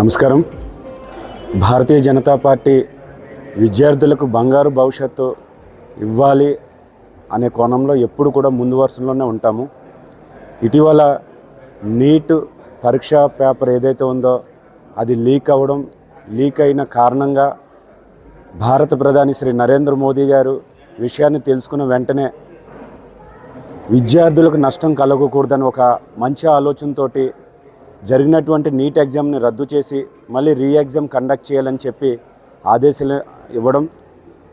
నమస్కారం. భారతీయ జనతా పార్టీ విద్యార్థులకు బంగారు భవిష్యత్తు ఇవ్వాలి అనే కోణంలో ఎప్పుడు కూడా ముందు వరుసలోనే ఉంటాము. ఇటీవల నీట్ పరీక్షా పేపర్ ఏదైతే ఉందో అది లీక్ అయిన కారణంగా భారత ప్రధాని శ్రీ నరేంద్ర మోదీ గారు విషయాన్ని తెలుసుకున్న వెంటనే విద్యార్థులకు నష్టం కలగకూడదని ఒక మంచి ఆలోచనతోటి జరిగినటువంటి నీట్ ఎగ్జామ్ని రద్దు చేసి మళ్ళీ ఎగ్జామ్ కండక్ట్ చేయాలని చెప్పి ఆదేశాలు ఇవ్వడం,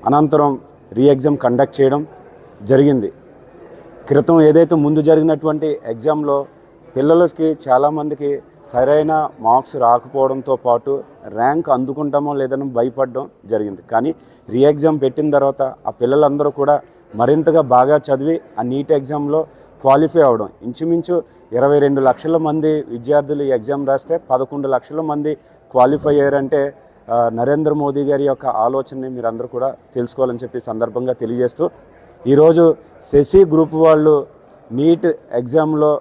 అనంతరం ఎగ్జామ్ కండక్ట్ చేయడం జరిగింది. క్రితం ఏదైతే ముందు జరిగినటువంటి ఎగ్జామ్లో పిల్లలకి చాలామందికి సరైన మార్క్స్ రాకపోవడంతో పాటు ర్యాంక్ అందుకుంటామో లేదని భయపడడం జరిగింది. కానీ ఎగ్జామ్ పెట్టిన తర్వాత ఆ పిల్లలందరూ కూడా మరింతగా బాగా చదివి ఆ నీట్ ఎగ్జామ్లో క్వాలిఫై అవ్వడం, ఇంచుమించు 22 లక్షల మంది విద్యార్థులు ఈ ఎగ్జామ్ రాస్తే 11 లక్షల మంది క్వాలిఫై అయ్యారంటే నరేంద్ర మోదీ గారి యొక్క ఆలోచనని మీరందరూ కూడా తెలుసుకోవాలని చెప్పి సందర్భంగా తెలియజేస్తూ, ఈరోజు శశి గ్రూప్ వాళ్ళు నీట్ ఎగ్జామ్లో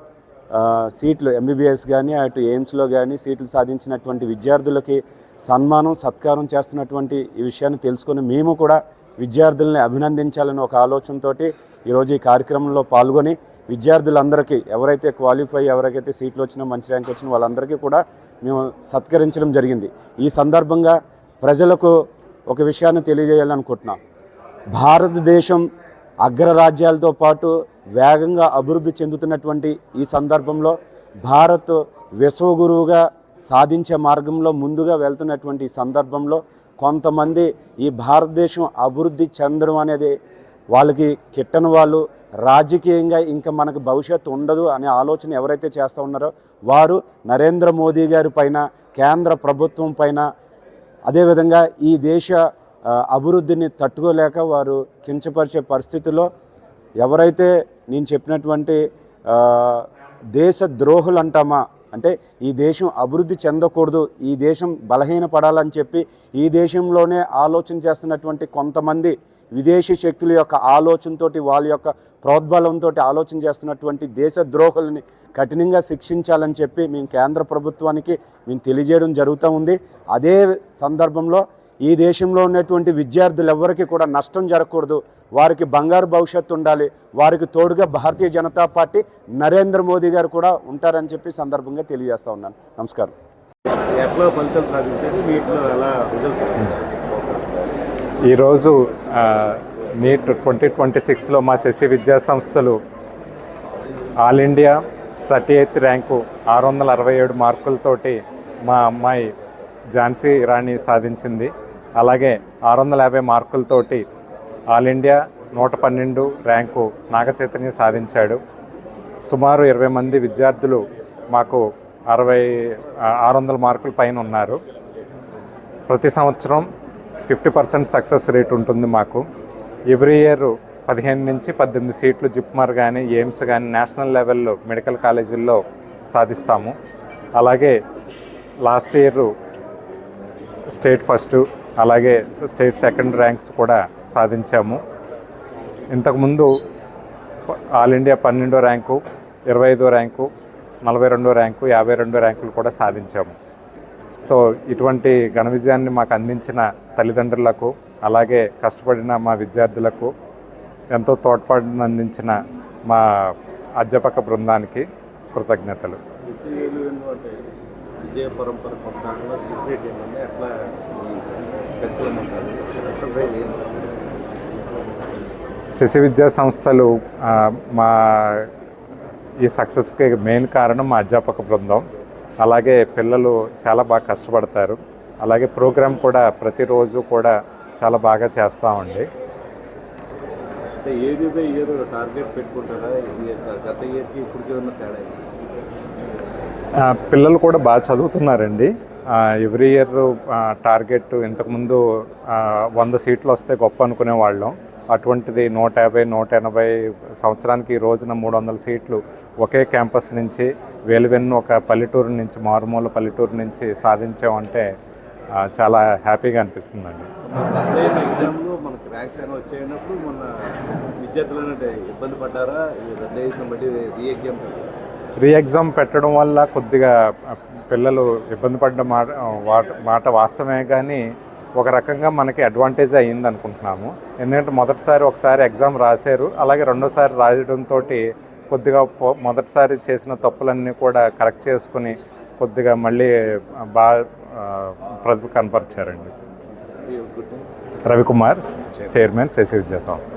సీట్లు ఎంబీబీఎస్ కానీ అటు ఎయిమ్స్లో కానీ సీట్లు సాధించినటువంటి విద్యార్థులకి సన్మానం సత్కారం చేస్తున్నటువంటి ఈ విషయాన్ని తెలుసుకొని మేము కూడా విద్యార్థుల్ని అభినందించాలని ఒక ఆలోచనతో ఈరోజు ఈ కార్యక్రమంలో పాల్గొని విద్యార్థులందరికీ ఎవరైతే క్వాలిఫై ఎవరికైతే సీట్లు వచ్చినా మంచి ర్యాంక్ వచ్చినా వాళ్ళందరికీ కూడా మేము సత్కరించడం జరిగింది. ఈ సందర్భంగా ప్రజలకు ఒక విషయాన్ని తెలియజేయాలనుకుంటున్నాం. భారతదేశం అగ్రరాజ్యాలతో పాటు వేగంగా అభివృద్ధి చెందుతున్నటువంటి ఈ సందర్భంలో భారత్ విశ్వగురువుగా సాధించే మార్గంలో ముందుగా వెళ్తున్నటువంటి ఈ సందర్భంలో కొంతమంది ఈ భారతదేశం అభివృద్ధి చెందడం అనేది వాళ్ళకి కిట్టని వాళ్ళు, రాజకీయంగా ఇంకా మనకు భవిష్యత్తు ఉండదు అనే ఆలోచన ఎవరైతే చేస్తూ ఉన్నారో వారు నరేంద్ర మోదీ గారి పైన, కేంద్ర ప్రభుత్వం పైన, అదేవిధంగా ఈ దేశ అభివృద్ధిని తట్టుకోలేక వారు కించపరిచే పరిస్థితుల్లో ఎవరైతే నేను చెప్పినటువంటి దేశ ద్రోహులు అంటామా, అంటే ఈ దేశం అభివృద్ధి చెందకూడదు, ఈ దేశం బలహీనపడాలని చెప్పి ఈ దేశంలోనే ఆలోచన చేస్తున్నటువంటి కొంతమంది విదేశీ శక్తుల యొక్క ఆలోచనతో, వాళ్ళ యొక్క ప్రోద్బలంతో ఆలోచన చేస్తున్నటువంటి దేశ ద్రోహులని కఠినంగా శిక్షించాలని చెప్పి మేము కేంద్ర ప్రభుత్వానికి మేము తెలియజేయడం జరుగుతూ ఉంది. అదే సందర్భంలో ఈ దేశంలో ఉన్నటువంటి విద్యార్థులు ఎవరికి కూడా నష్టం జరగకూడదు, వారికి బంగారు భవిష్యత్తు ఉండాలి, వారికి తోడుగా భారతీయ జనతా పార్టీ నరేంద్ర మోదీ గారు కూడా ఉంటారని చెప్పి సందర్భంగా తెలియజేస్తూ ఉన్నాను. నమస్కారం. ఎట్లా ఫలితాలు సాధించారు, వీటిలో ఎలా రిజల్ట్? ఈరోజు నీట్ 2026లో మా శశి విద్యా సంస్థలు ఆల్ ఇండియా 38th ర్యాంకు 667 మార్కులతోటి మా అమ్మాయి ఝాన్సీ రాణి సాధించింది. అలాగే 650 మార్కులతోటి all India 112 rank Naga Chaitanya సాధించాడు. సుమారు 20 మంది విద్యార్థులు మాకు 600 మార్కుల పైన ఉన్నారు. ప్రతి సంవత్సరం 50% సక్సెస్ రేట్ ఉంటుంది మాకు. ఎవ్రీ ఇయర్ 15 నుంచి 18 సీట్లు జిప్మర్ కానీ, ఎయిమ్స్ కానీ, నేషనల్ లెవెల్లో మెడికల్ కాలేజీల్లో సాధిస్తాము. అలాగే లాస్ట్ ఇయర్ స్టేట్ ఫస్ట్, అలాగే స్టేట్ సెకండ్ ర్యాంక్స్ కూడా సాధించాము. ఇంతకుముందు ఆల్ ఇండియా 12వ ర్యాంకు, 25వ ర్యాంకు, 42వ ర్యాంకు, 52 ర్యాంకులు కూడా సాధించాము. సో ఇటువంటి ఘన విజయాన్ని మాకు అందించిన తల్లిదండ్రులకు, అలాగే కష్టపడిన మా విద్యార్థులకు, ఎంతో తోడ్పాటును అందించిన మా అధ్యాపక బృందానికి కృతజ్ఞతలు. విజయ పరంపర కొనసాగంలో సీక్రెట్ ఏంటంటే ఎట్లా ఎక్సర్సైజ్ ఏంటి? శశి విద్యా సంస్థలు మా ఈ సక్సెస్కి మెయిన్ కారణం మా అధ్యాపక బృందం. అలాగే పిల్లలు చాలా బాగా కష్టపడతారు. అలాగే ప్రోగ్రామ్ కూడా ప్రతిరోజు కూడా చాలా బాగా చేస్తామండి. అంటే ఇయర్ బై ఇయర్ టార్గెట్ పెట్టుకుంటారా? గత ఇయర్కి ఇప్పటికే ఉన్న తేడా? పిల్లలు కూడా బాగా చదువుతున్నారండి. ఎవ్రీ ఇయర్ టార్గెట్ ఇంతకుముందు 100 సీట్లు వస్తే గొప్ప అనుకునేవాళ్ళం. అటువంటిది 150, 180 సంవత్సరానికి ఈ రోజున 300 సీట్లు ఒకే క్యాంపస్ నుంచి వేలువెన్ను ఒక పల్లెటూరు నుంచి, మారుమూల పల్లెటూరు నుంచి సాధించామంటే చాలా హ్యాపీగా అనిపిస్తుందండి. ఎగ్జామ్లో మనకు ర్యాంక్స్ అయినా వచ్చేటప్పుడు మన విద్యార్థులు ఇబ్బంది పడ్డారా? రద్దు చేసిన బట్టి ఎగ్జామ్ రీ ఎగ్జామ్ పెట్టడం వల్ల కొద్దిగా పిల్లలు ఇబ్బంది పడ్డ మాట వాస్తవమే, కానీ ఒక రకంగా మనకి అడ్వాంటేజ్ అయ్యింది అనుకుంటున్నాము. ఎందుకంటే ఒకసారి ఎగ్జామ్ రాశారు, అలాగే రెండోసారి రాయడంతో కొద్దిగా మొదటిసారి చేసిన తప్పులన్నీ కూడా కరెక్ట్ చేసుకుని కొద్దిగా మళ్ళీ బాగా ప్రతిభ కనపరిచారండి. రవికుమార్, చైర్మన్ శశి విద్యా సంస్థ.